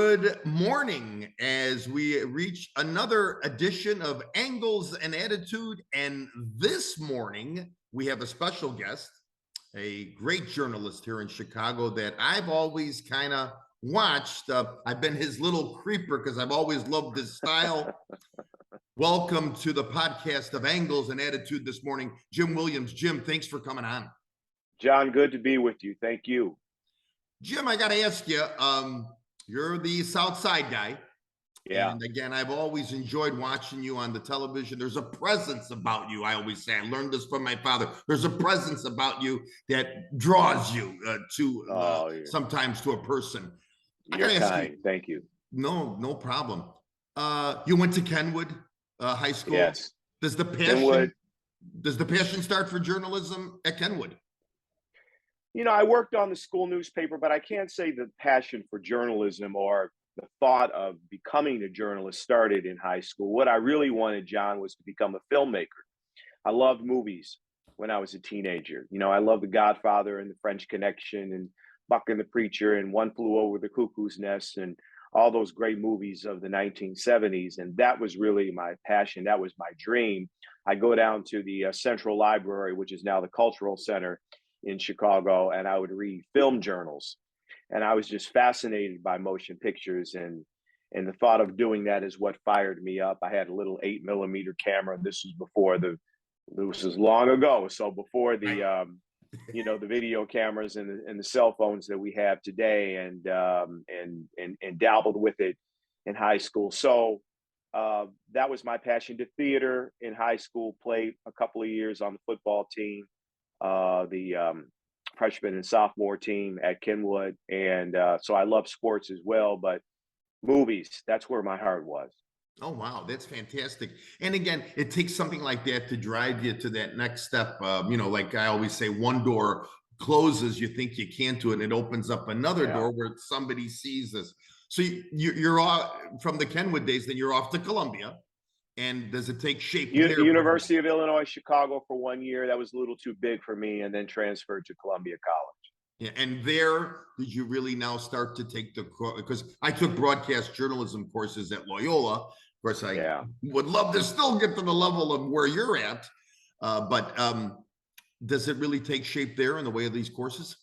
Good morning as we reach another edition of Angles and Attitude. And this morning, we have a special guest, a great journalist here in Chicago that I've always kind of watched. I've been his little creeper because I've always loved his style. Welcome to the podcast of Angles and Attitude this morning, Jim Williams. Jim, thanks for coming on. John, good to be with you. Thank you. Jim, I got to ask you, you're the South Side guy. Yeah. And again, I've always enjoyed watching you on the television. There's a presence about you. I always say, I learned this from my father. There's a presence about you that draws you sometimes to a person. You're kind. Thank you. No problem. You went to Kenwood High School. Yes. Does the passion start for journalism at Kenwood? You know, I worked on the school newspaper, but I can't say the passion for journalism or the thought of becoming a journalist started in high school. What I really wanted, John, was to become a filmmaker. I loved movies when I was a teenager. You know, I loved The Godfather and The French Connection and Buck and the Preacher and One Flew Over the Cuckoo's Nest and all those great movies of the 1970s. And that was really my passion. That was my dream. I go down to the Central Library, which is now the Cultural Center in Chicago, and I would read film journals. And I was just fascinated by motion pictures, and the thought of doing that is what fired me up. I had a little 8mm camera. This was long ago. So before the the video cameras and the cell phones that we have today, and dabbled with it in high school. So that was my passion. To theater in high school, played a couple of years on the football team, the freshman and sophomore team at Kenwood. And so I love sports as well, but movies, that's where my heart was. Oh, wow. That's fantastic. And again, it takes something like that to drive you to that next step. Like I always say, one door closes, you think you can't do it, and it opens up another door where somebody sees this. So you're off from the Kenwood days, then you're off to Columbia. And does it take shape there? University of Illinois, Chicago for 1 year. That was a little too big for me, and then transferred to Columbia College. Yeah, and there, did you really now start to take because I took broadcast journalism courses at Loyola. Of course, I would love to still get to the level of where you're at. But does it really take shape there in the way of these courses?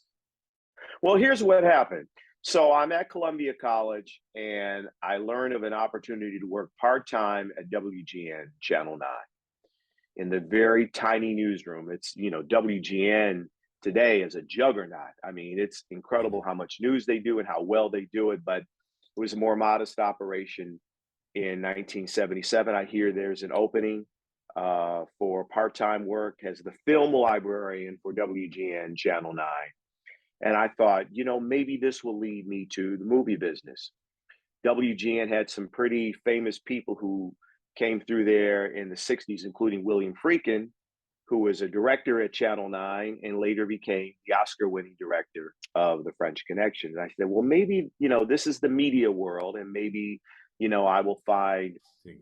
Well, here's what happened. So I'm at Columbia College, and I learned of an opportunity to work part-time at WGN Channel 9 in the very tiny newsroom. It's, WGN today is a juggernaut. I mean, it's incredible how much news they do and how well they do it, but it was a more modest operation in 1977. I hear there's an opening for part-time work as the film librarian for WGN Channel 9. And I thought, maybe this will lead me to the movie business. WGN had some pretty famous people who came through there in the 60s, including William Friedkin, who was a director at Channel 9 and later became the Oscar-winning director of The French Connection. And I said, well, maybe, this is the media world, and maybe, I will find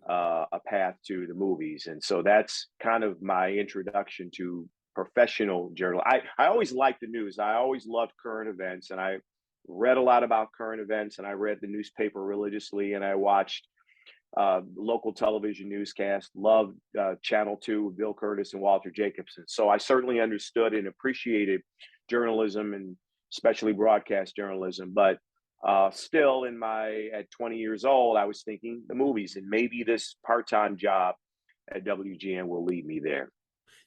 a path to the movies. And so that's kind of my introduction to professional journal. I always liked the news. I always loved current events, and I read a lot about current events, and I read the newspaper religiously, and I watched local television newscasts, loved Channel 2 with Bill Curtis and Walter Jacobson. So I certainly understood and appreciated journalism, and especially broadcast journalism. But still at 20 years old, I was thinking the movies, and maybe this part-time job at WGN will lead me there.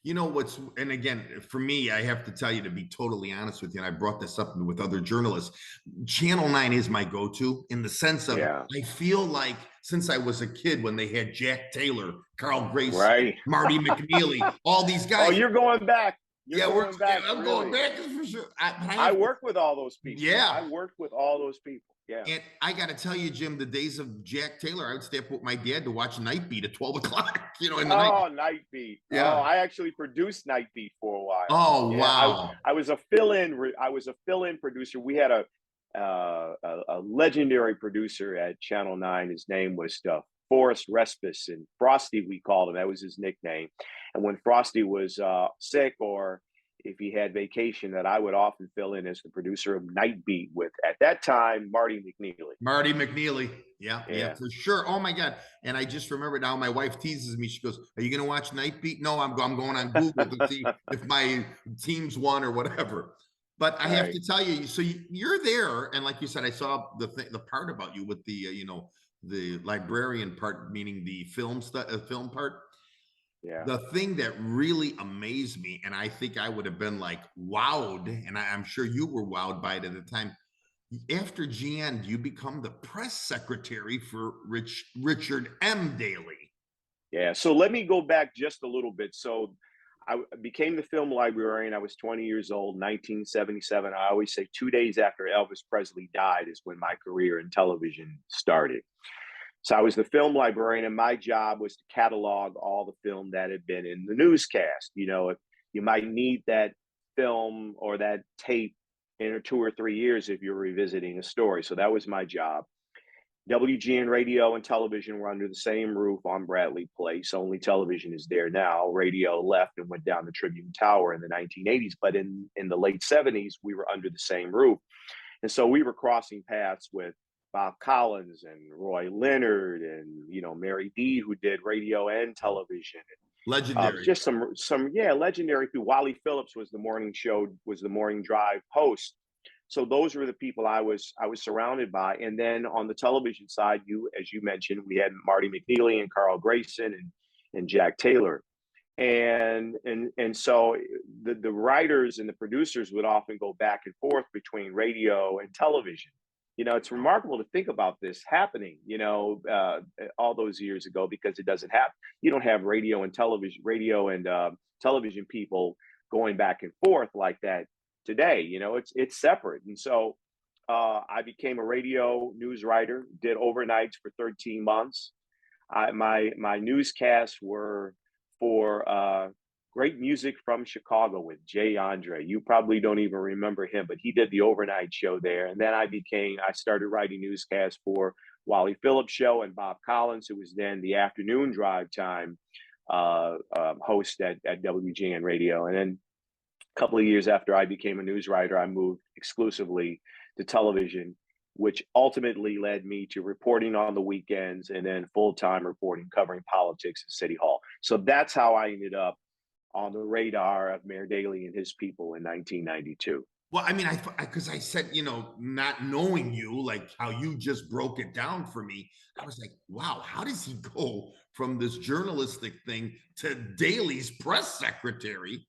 And again, for me, I have to tell you, to be totally honest with you, and I brought this up with other journalists, Channel 9 is my go-to in the sense of, I feel like since I was a kid, when they had Jack Taylor, Carl Gracie, Marty McNeely, all these guys. Oh, you're going back. I'm going back for sure. I worked with all those people. Yeah. I worked with all those people. Yeah. And I got to tell you, Jim, the days of Jack Taylor, I would stay up with my dad to watch Night Beat at 12 o'clock, in the night. Oh, Night Beat. Yeah. Oh, I actually produced Night Beat for a while. Oh, yeah, wow. I was a fill-in producer. We had a legendary producer at Channel 9. His name was Forrest Respis, and Frosty, we called him. That was his nickname. And when Frosty was sick or if he had vacation, that I would often fill in as the producer of Night Beat with, at that time, Marty McNeely. Marty McNeely. Yeah, yeah, Yeah, for sure. Oh my God. And I just remember now my wife teases me. She goes, "Are you going to watch Night Beat?" No, I'm going on Google to see if my team's won or whatever. But I have right. to tell you, so you're there, and like you said, I saw the part about you with the the librarian part, meaning the film part. Yeah. The thing that really amazed me, and I think I would have been like wowed, and I'm sure you were wowed by it at the time. After GN, you become the press secretary for Richard M. Daley. Yeah. So let me go back just a little bit. So became the film librarian. I was 20 years old, 1977. I always say 2 days after Elvis Presley died is when my career in television started. So I was the film librarian, and my job was to catalog all the film that had been in the newscast. You know, if you might need that film or that tape in 2 or 3 years if you're revisiting a story. So that was my job. WGN radio and television were under the same roof on Bradley Place. Only television is there now. Radio left and went down the Tribune Tower in the 1980s. But in the late 70s, we were under the same roof. And so we were crossing paths with Bob Collins and Roy Leonard and, Mary Dee, who did radio and television. Legendary. Just some legendary people. Wally Phillips was the morning drive host. So those were the people I was surrounded by. And then on the television side, as you mentioned, we had Marty McNeely and Carl Grayson and Jack Taylor. And so the writers and the producers would often go back and forth between radio and television. It's remarkable to think about this happening, all those years ago, because it doesn't happen. You don't have radio and television people going back and forth like that today. It's separate. And so I became a radio news writer, did overnights for 13 months. My newscasts were for great music from Chicago with Jay Andre. You probably don't even remember him, but he did the overnight show there. And then I started writing newscasts for Wally Phillips show and Bob Collins, who was then the afternoon drive time host at WGN radio. And then a couple of years after I became a news writer, I moved exclusively to television, which ultimately led me to reporting on the weekends and then full-time reporting, covering politics at City Hall. So that's how I ended up on the radar of Mayor Daley and his people in 1992. Well, I mean, because I said, not knowing you, like how you just broke it down for me, I was like, wow, how does he go from this journalistic thing to Daley's press secretary?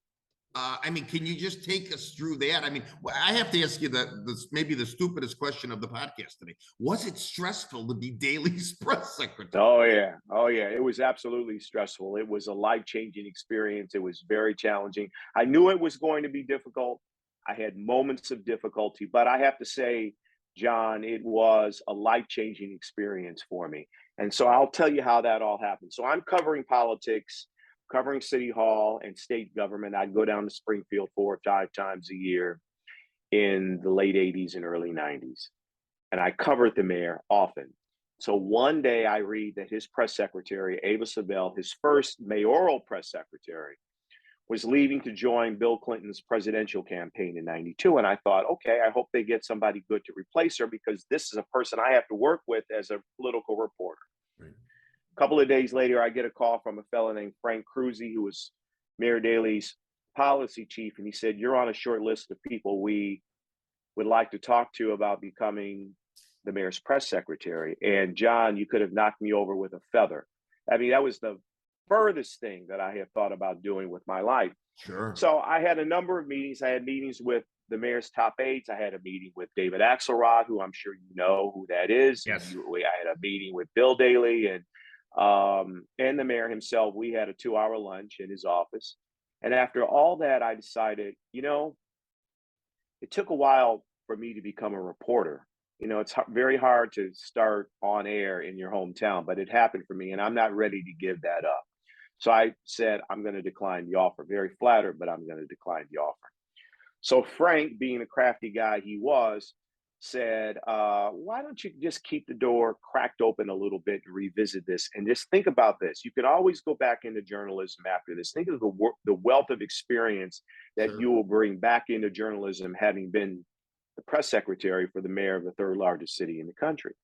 I mean, can you just take us through that? I mean, I have to ask you maybe the stupidest question of the podcast today. Was it stressful to be Daley's press secretary? Oh yeah. It was absolutely stressful. It was a life-changing experience. It was very challenging. I knew it was going to be difficult. I had moments of difficulty, but I have to say, John, it was a life-changing experience for me. And so I'll tell you how that all happened. So I'm covering politics, covering City Hall and state government. I'd go down to Springfield 4 or 5 times a year in the late 80s and early 90s. And I covered the mayor often. So one day I read that his press secretary, Ava Sabel, his first mayoral press secretary, was leaving to join Bill Clinton's presidential campaign in 92. And I thought, okay, I hope they get somebody good to replace her, because this is a person I have to work with as a political reporter. Right. A couple of days later, I get a call from a fellow named Frank Cruzy, who was Mayor Daley's policy chief. And he said, "You're on a short list of people we would like to talk to about becoming the mayor's press secretary." And John, you could have knocked me over with a feather. I mean, that was the furthest thing that I had thought about doing with my life. Sure. So I had a number of meetings. I had meetings with the mayor's top aides. I had a meeting with David Axelrod, who I'm sure you know who that is. Yes. I had a meeting with Bill Daley and the mayor himself. We had a 2-hour lunch in his office. And after all that, I decided, it took a while for me to become a reporter. It's very hard to start on air in your hometown, but it happened for me, and I'm not ready to give that up. So I said, I'm going to decline the offer. Very flattered, but I'm going to decline the offer. So Frank, being the crafty guy he was, said, why don't you just keep the door cracked open a little bit and revisit this and just think about this? You can always go back into journalism after this. Think of the wealth of experience that Sure. you will bring back into journalism, having been the press secretary for the mayor of the third largest city in the country.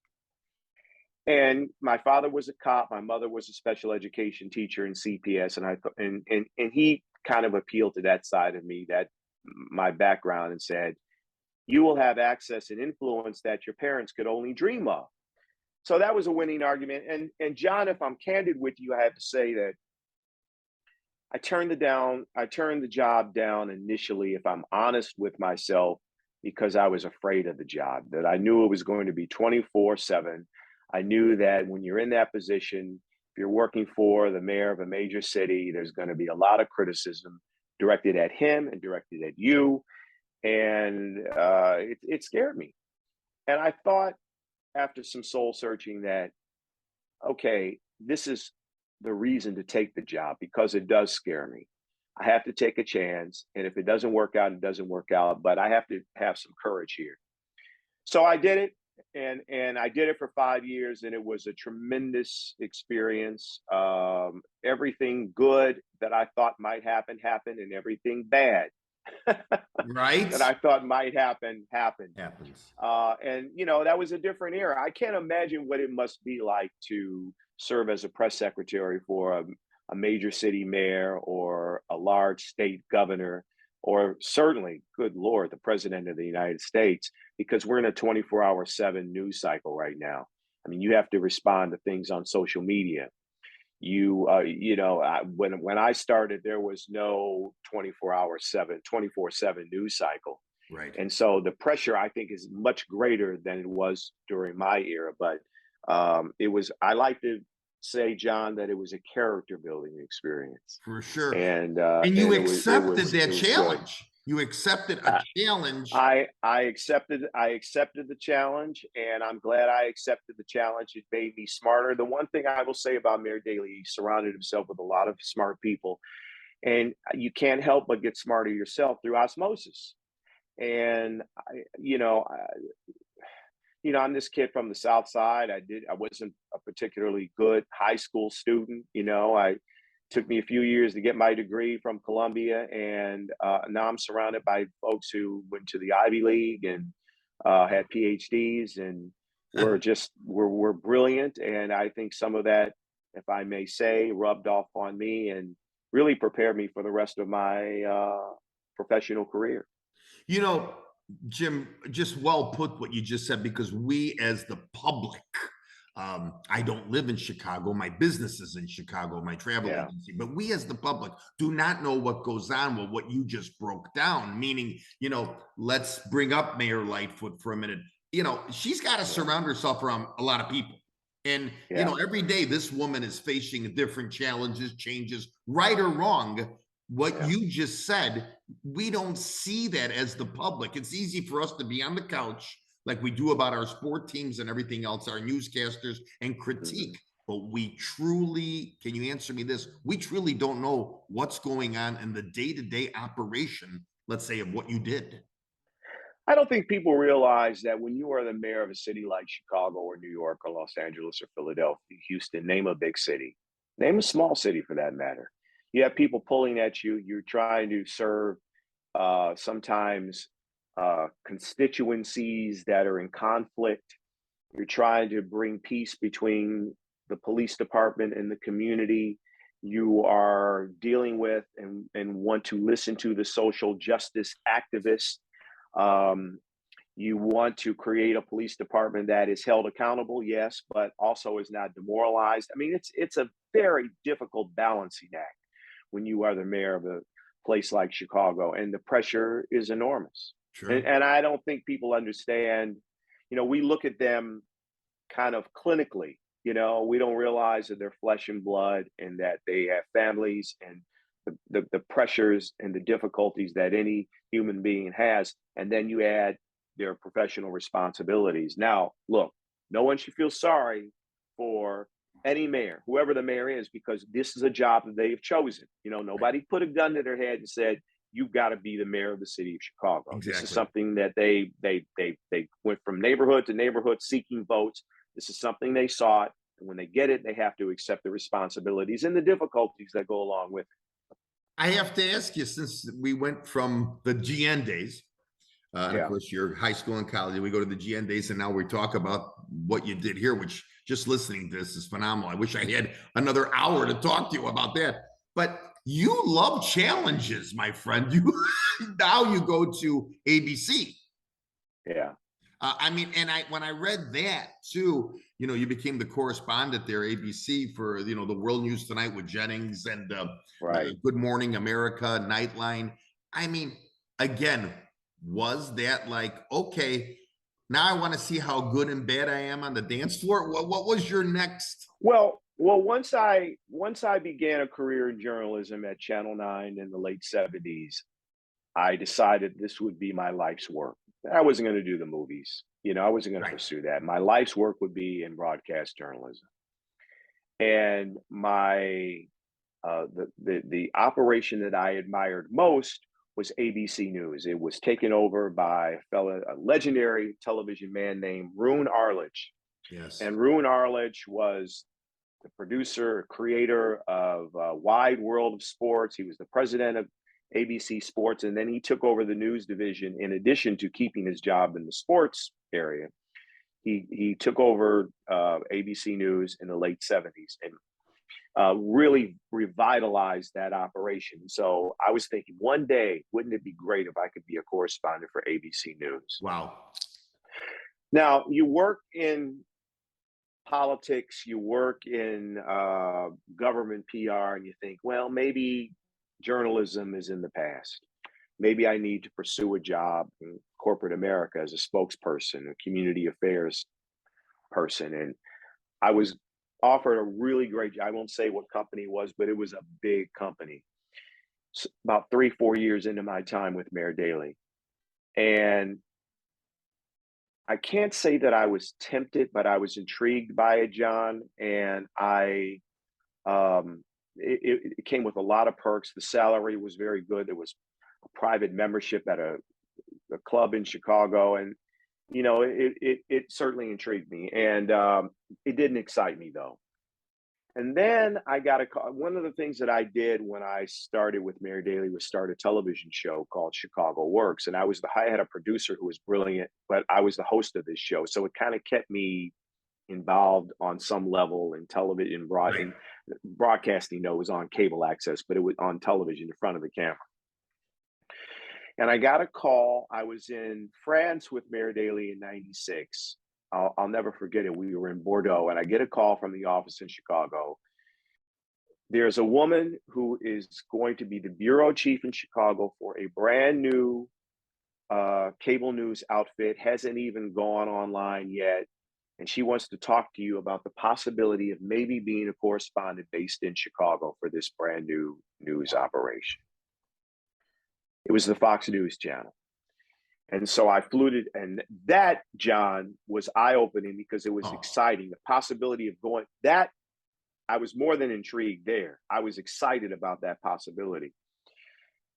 And my father was a cop. My mother was a special education teacher in CPS, and and he kind of appealed to that side of me, that my background, and said, "You will have access and influence that your parents could only dream of." So that was a winning argument. And John, if I'm candid with you, I have to say that I turned the job down initially, if I'm honest with myself, because I was afraid of the job, that I knew it was going to be 24/7. I knew that when you're in that position, if you're working for the mayor of a major city, there's going to be a lot of criticism directed at him and directed at you. And it scared me. And I thought, after some soul searching, that, okay, this is the reason to take the job, because it does scare me. I have to take a chance. And if it doesn't work out, it doesn't work out. But I have to have some courage here. So I did it. And I did it for 5 years, and it was a tremendous experience. Everything good that I thought might happen happened, and everything bad that Right? I thought might happen happened. Happens. And you know, that was a different era. I can't imagine what it must be like to serve as a press secretary for a major city mayor, or a large state governor, or certainly, good Lord, the president of the United States, because we're in a 24/7 news cycle right now. I mean, you have to respond to things on social media. When I started, there was no 24/7 news cycle. Right. And so the pressure, I think, is much greater than it was during my era. But I like to say, John, that it was a character building experience. For sure. And you And accepted it that was good. challenge. You accepted a Uh, challenge. I accepted the challenge, and I'm glad I accepted the challenge. It made me smarter. The one thing I will say about Mayor Daley, he surrounded himself with a lot of smart people, and you can't help but get smarter yourself through osmosis. And I'm this kid from the South Side. I wasn't a particularly good high school student. I took me a few years to get my degree from Columbia, and now I'm surrounded by folks who went to the Ivy League and had PhDs, and we're brilliant. And I think some of that, if I may say, rubbed off on me and really prepared me for the rest of my professional career. You know, Jim, just well put what you just said, because we as the public, I don't live in Chicago. My business is in Chicago, my travel Yeah. agency, but we as the public do not know what goes on with what you just broke down. Meaning, let's bring up Mayor Lightfoot for a minute. She's got to Yeah. surround herself around a lot of people. And, Yeah. every day this woman is facing different challenges, changes, right or wrong. What Yeah. you just said, we don't see that as the public. It's easy for us to be on the couch like we do about our sport teams and everything else, our newscasters, and Mhm. critique. But we truly, can you answer me this? We truly don't know what's going on in the day-to-day operation, let's say, of what you did. I don't think people realize that when you are the mayor of a city like Chicago or New York or Los Angeles or Philadelphia, Houston, name a big city, name a small city for that matter. You have people pulling at you. You're trying to serve sometimes constituencies that are in conflict. You're trying to bring peace between the police department and the community. You are dealing with and want to listen to the social justice activists. Um, you want to create a police department that is held accountable, yes, but also is not demoralized. I mean, it's a very difficult balancing act when you are the mayor of a place like Chicago, and the pressure is enormous. Sure. And I don't think people understand. We look at them kind of clinically. We don't realize that they're flesh and blood, and that they have families, and the pressures and the difficulties that any human being has. And then you add their professional responsibilities. Now, look, no one should feel sorry for any mayor, whoever the mayor is, because this is a job that they've chosen. Nobody put a gun to their head and said, you've got to be the mayor of the city of Chicago. Exactly. This is something that they went from neighborhood to neighborhood seeking votes. This is something they sought. And when they get it, they have to accept the responsibilities and the difficulties that go along with it. I have to ask you, since we went from the GN days, and of course, your high school and college, we go to the GN days, and now we talk about what you did here, which just listening to this is phenomenal. I wish I had another hour to talk to you about that. But you love challenges, my friend. Now you go to ABC. Yeah. I mean, and when I read that too, you became the correspondent there, ABC, for the World News Tonight with Jennings and Good Morning America, Nightline. I mean, again, was that like, okay, now I want to see how good and bad I am on the dance floor? What was your next? Well, once I began a career in journalism at Channel 9 in the late 70s, I decided this would be my life's work. I wasn't going to do the movies. I wasn't going to pursue that. My life's work would be in broadcast journalism. And my the operation that I admired most was ABC News. It was taken over by a legendary television man named Roone Arledge. Yes. And Roone Arledge was the producer, creator of Wide World of Sports. He was the president of ABC Sports, and then he took over the news division. In addition to keeping his job in the sports area, he took over ABC News in the late 70s and really revitalized that operation. So I was thinking, one day, wouldn't it be great if I could be a correspondent for ABC News? Wow. Now, you work in politics, you work in government PR, and you think, well, maybe journalism is in the past. Maybe I need to pursue a job in corporate America as a spokesperson, a community affairs person. And I was offered a really great job. I won't say what company it was, but it was a big company. So about 3-4 years into my time with Mayor Daley. And I can't say that I was tempted, but I was intrigued by it, John. And it came with a lot of perks. The salary was very good. There was a private membership at a club in Chicago, and it certainly intrigued me. And it didn't excite me though. And then I got a call. One of the things that I did when I started with Mayor Daley was start a television show called Chicago Works. And I had a producer who was brilliant, but I was the host of this show. So it kind of kept me involved on some level in television, broadcasting. It was on cable access, but it was on television in front of the camera. And I got a call. I was in France with Mayor Daley in '96. I'll never forget it. We were in Bordeaux, and I get a call from the office in Chicago. There's a woman who is going to be the bureau chief in Chicago for a brand new cable news outfit, hasn't even gone online yet. And she wants to talk to you about the possibility of maybe being a correspondent based in Chicago for this brand new news operation. It was the Fox News channel. And so I flew to, and that, John, was eye-opening because it was exciting. The possibility of going, that, I was more than intrigued there. I was excited about that possibility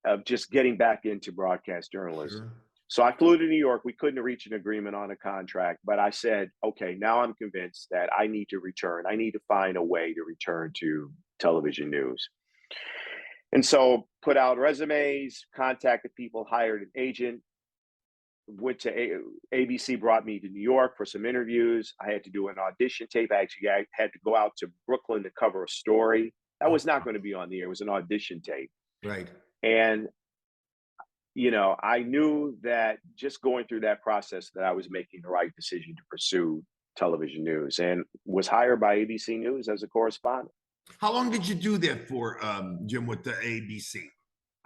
of just getting back into broadcast journalism. Sure. So I flew to New York. We couldn't reach an agreement on a contract, but I said, okay, now I'm convinced that I need to return. I need to find a way to return to television news. And so put out resumes, contacted people, hired an agent, went to ABC, brought me to New York for some interviews. I had to do an audition tape. I had to go out to Brooklyn to cover a story. That was not going to be on the air. It was an audition tape. Right. And, I knew that just going through that process that I was making the right decision to pursue television news, and was hired by ABC News as a correspondent. How long did you do that for, Jim, with the ABC?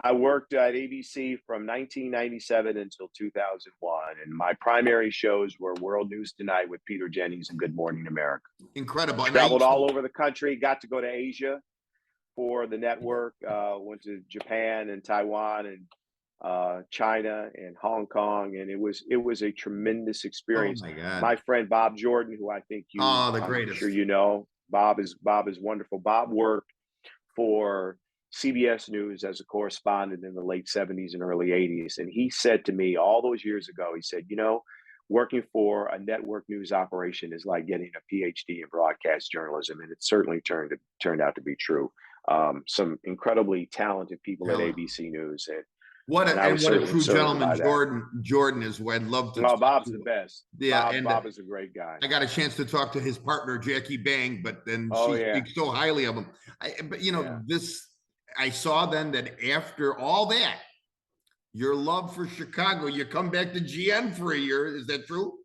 I worked at ABC from 1997 until 2001, and my primary shows were World News Tonight with Peter Jennings and Good Morning America. Incredible. Traveled all over the country, got to go to Asia for the network, went to Japan and Taiwan and China and Hong Kong, and it was a tremendous experience. Oh my God. My friend Bob Jordan, who I think the greatest. I'm sure you know, Bob is wonderful. Bob worked for CBS News as a correspondent in the late 70s and early 80s. And he said to me all those years ago, he said, working for a network news operation is like getting a PhD in broadcast journalism. And it certainly turned out to be true. Some incredibly talented people at Talent. ABC News. What And I was a certainly true served gentleman by that. Jordan is. I'd love to Oh, talk Bob's to the him. best. Yeah, Bob is a great guy. I got a chance to talk to his partner Jackie Bang, but then Oh, she yeah. speaks so highly of him. But this, I saw then that after all that, your love for Chicago, you come back to GN for a year. Is that true?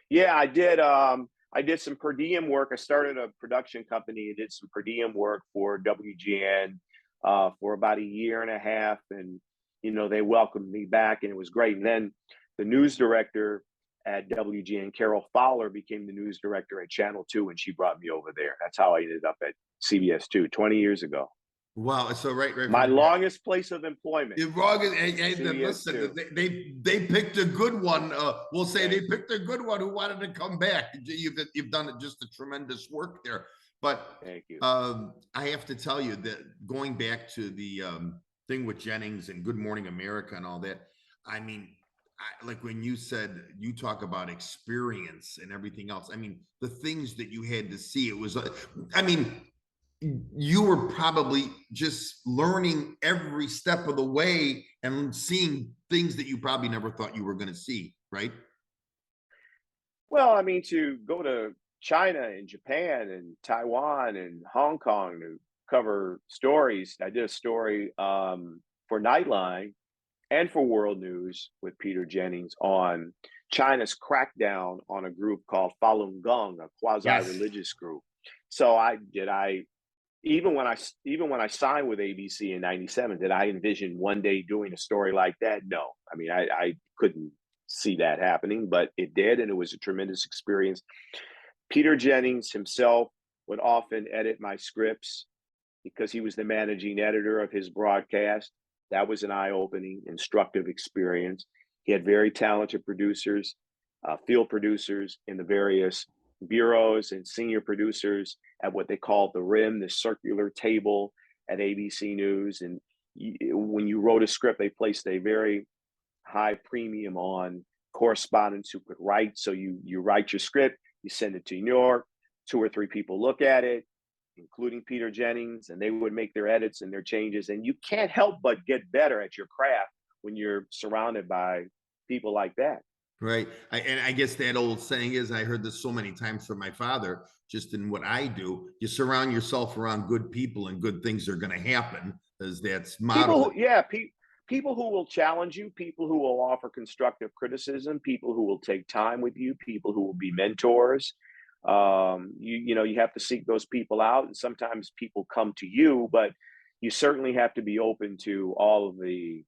Yeah, I did. I did some per diem work. I started a production company and did some per diem work for WGN for about a year and a half. And, they welcomed me back and it was great. And then the news director at WGN, Carol Fowler, became the news director at Channel 2 and she brought me over there. That's how I ended up at CBS 2 20 years ago. Wow. So right My from there. longest place of employment. Listen, they picked a good one. We'll say they picked a good one who wanted to come back. You've done just a tremendous work there. But thank you. I have to tell you that going back to the thing with Jennings and Good Morning America and all that, I mean, like when you said you talk about experience and everything else, I mean, the things that you had to see, it was, I mean, you were probably just learning every step of the way and seeing things that you probably never thought you were going to see, right? Well, I mean, to go to China and Japan and Taiwan and Hong Kong to cover stories. I did a story for Nightline and for World News with Peter Jennings on China's crackdown on a group called Falun Gong, a quasi-religious group. So even when I signed with ABC in '97, did I envision one day doing a story like that? No. I mean, I couldn't see that happening, but it did, and it was a tremendous experience. Peter Jennings himself would often edit my scripts because he was the managing editor of his broadcast. That was an eye-opening, instructive experience. He had very talented producers, field producers in the various bureaus and senior producers at what they called the RIM, the circular table at ABC News. And when you wrote a script, they placed a very high premium on correspondents who could write. So you write your script, you send it to New York, 2 or 3 people look at it, including Peter Jennings, and they would make their edits and their changes. And you can't help but get better at your craft when you're surrounded by people like that. Right. And I guess that old saying is, I heard this so many times from my father, just in what I do, you surround yourself around good people and good things are going to happen, as that's motto. People who will challenge you, people who will offer constructive criticism, people who will take time with you, people who will be mentors. You have to seek those people out, and sometimes people come to you, but you certainly have to be open to all of the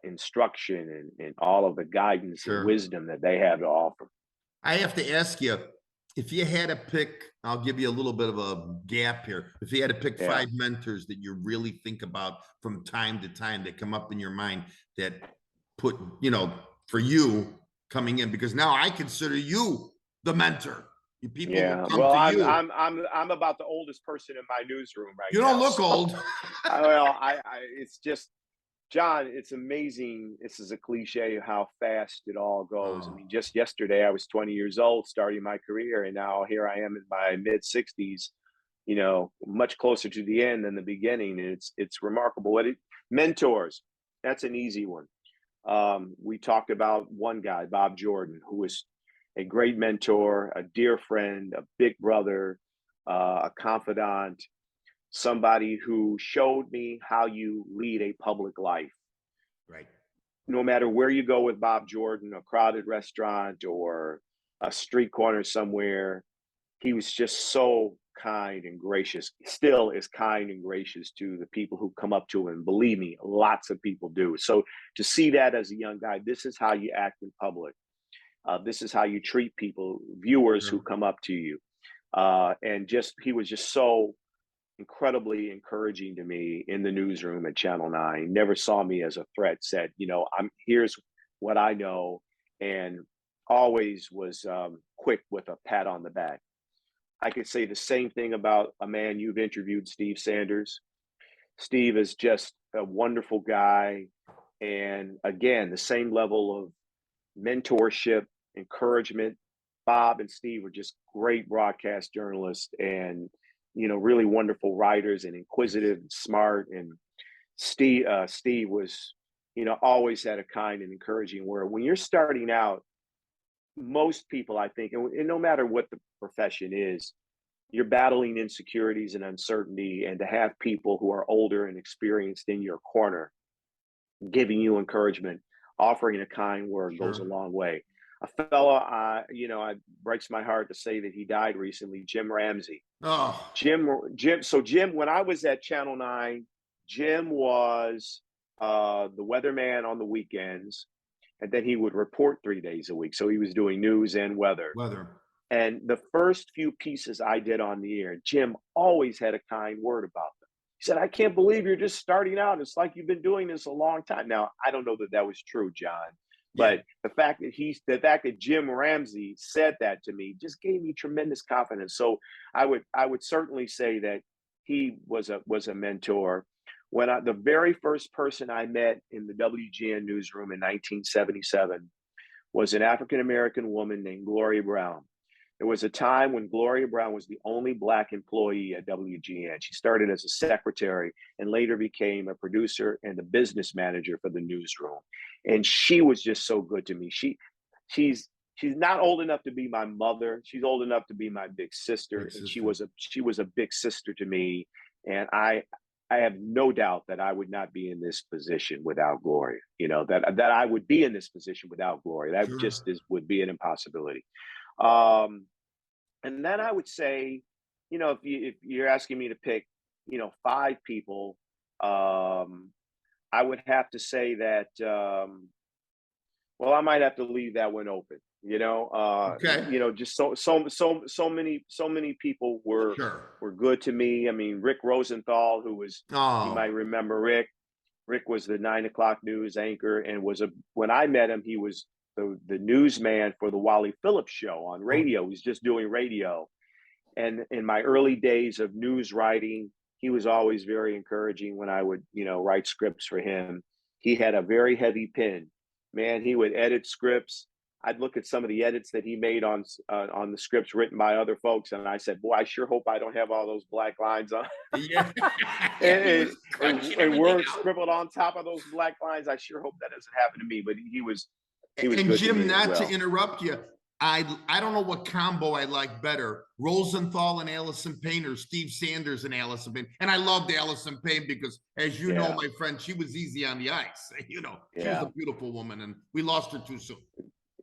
instruction and all of the guidance and wisdom that they have to offer. I have to ask you, if you had to pick, I'll give you a little bit of a gap here. If you had to pick 5 mentors that you really think about from time to time that come up in your mind that put, for you coming in, because now I consider you the mentor. People well, I'm about the oldest person in my newsroom right now. You don't look old. Well, it's just, John, it's amazing. This is a cliche of how fast it all goes. I mean, just yesterday I was 20 years old starting my career, and now here I am in my mid 60s, much closer to the end than the beginning. It's remarkable. Mentors, that's an easy one. We talked about one guy, Bob Jordan, who was a great mentor, a dear friend, a big brother, a confidant, somebody who showed me how you lead a public life. Right. No matter where you go with Bob Jordan, a crowded restaurant or a street corner somewhere, he was just so kind and gracious, still is kind and gracious to the people who come up to him. And believe me, lots of people do. So to see that as a young guy, this is how you act in public. This is how you treat people, viewers who come up to you. And he was just so incredibly encouraging to me in the newsroom at Channel 9. Never saw me as a threat, said, here's what I know, and always was quick with a pat on the back. I could say the same thing about a man you've interviewed, Steve Sanders. Steve is just a wonderful guy. And again, the same level of mentorship, encouragement. Bob and Steve were just great broadcast journalists and, really wonderful writers and inquisitive and smart. And Steve was, always had a kind and encouraging word. When you're starting out, most people, I think, and no matter what the profession is, you're battling insecurities and uncertainty. And to have people who are older and experienced in your corner giving you encouragement, offering a kind word goes a Sure. long way. A fella, it breaks my heart to say that he died recently, Jim Ramsey. Oh, Jim, when I was at Channel 9, Jim was the weatherman on the weekends, and then he would report 3 days a week. So he was doing news and weather. weather. And the first few pieces I did on the air, Jim always had a kind word about them. He said, "I can't believe you're just starting out. It's like you've been doing this a long time." Now, I don't know that that was true, John, Yeah. but the fact that Jim Ramsey said that to me just gave me tremendous confidence. So I would certainly say that he was a mentor. The very first person I met in the WGN newsroom in 1977 was an African American woman named Gloria Brown. There was a time when Gloria Brown was the only Black employee at WGN. She started as a secretary and later became a producer and a business manager for the newsroom. And she was just so good to me. She's not old enough to be my mother. She's old enough to be my big sister, Big and sister. she was a big sister to me. And I have no doubt that I would not be in this position without Gloria. That I would be in this position without Gloria. That Sure. just would be an impossibility. Um, and then I would say, if you're asking me to pick, five people, I would have to say that. Well, I might have to leave that one open. Okay. Just so many people Sure. were good to me. I mean, Rick Rosenthal, who was, you Oh, might remember Rick. Rick was the 9 o'clock news anchor and when I met him, he was the newsman for the Wally Phillips show on oh, radio. He was just doing radio. And in my early days of news writing, he was always very encouraging when I would, write scripts for him. He had a very heavy pen. Man, he would edit scripts. I'd look at some of the edits that he made on the scripts written by other folks, and I said, "Boy, I sure hope I don't have all those black lines on yeah. Yeah. He and, was and, crunching and everything words out. scribbled on top of those black lines. I sure hope that doesn't happen to me." But he was And good to Jim, me as not to well. interrupt you, I don't know what combo I like better, Rosenthal and Allison Payne, or Steve Sanders and Allison Payne. And I loved Allison Payne because, as you know, Yeah, my friend, she was easy on the ice. She was a yeah. beautiful woman, and we lost her too soon.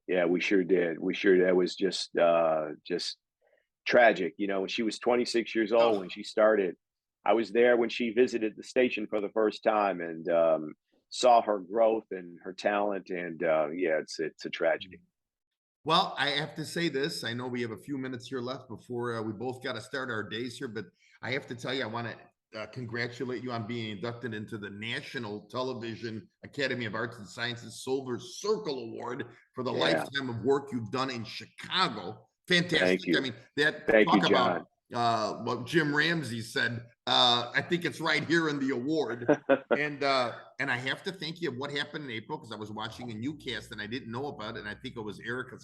Yeah, we sure did. We sure That was just tragic. When she was 26 years old when Oh, she started, I was there when she visited the station for the first time and saw her growth and her talent. And yeah, it's a tragedy. well, I have to say this. I know we have a few minutes here left before we both got to start our days here, but I have to tell you, I want to congratulate you on being inducted into the National Television Academy of Arts and Sciences Silver Circle Award for the Yeah, lifetime of work you've done in Chicago. thank Fantastic. I you, mean, that thank you, talk about John. what Jim Ramsey said. I think it's right here in the award. And I have to thank you of what happened in April because I was watching a newscast and I didn't know about it. And I think it was Erica,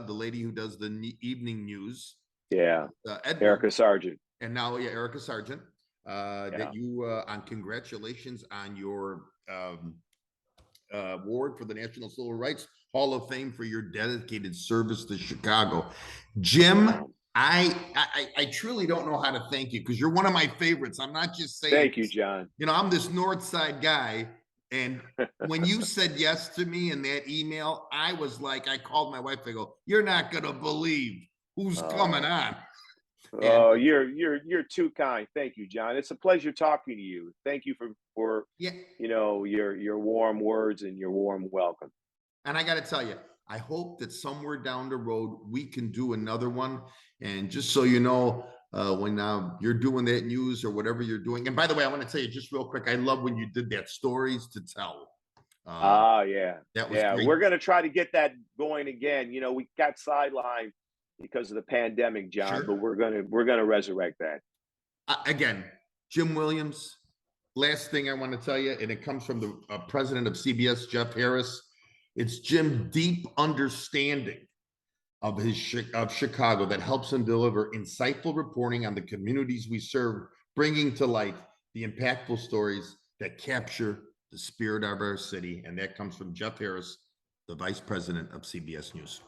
the lady who does the evening news, Yeah, Edward, Erica Sargent. and now, yeah, Erica Sargent. That Yeah, you on congratulations on your award for the National Civil Rights Hall of Fame for your dedicated service to Chicago. Jim, yeah. I truly don't know how to thank you because you're one of my favorites. I'm not just saying Thank you, this. John. I'm this North Side guy. And when you said yes to me in that email, I was like, I called my wife. I go, "You're not going to believe who's coming Oh, on." And oh, you're too kind. Thank you, John. It's a pleasure talking to you. Thank you for yeah, your warm words and your warm welcome. and I got to tell you, I hope that somewhere down the road we can do another one. And just so you know, when you're doing that news or whatever you're doing. And by the way, I want to tell you just real quick, I love when you did that stories to tell. Uh, Ah, yeah, that was yeah. great. We're gonna try to get that going again. We got sidelined because of the pandemic, John, but Sure. we're gonna resurrect that. Again, Jim Williams, last thing I want to tell you, and it comes from the president of CBS, Jeff Harris. It's Jim's deep understanding of Chicago that helps him deliver insightful reporting on the communities we serve, bringing to light the impactful stories that capture the spirit of our city. And that comes from Jeff Harris, the vice president of CBS News.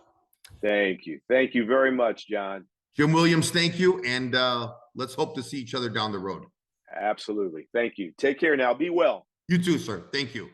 Thank you. Thank you very much, John. Jim Williams, thank you. And let's hope to see each other down the road. Absolutely. Thank you. Take care now. Be well. You too, sir. Thank you.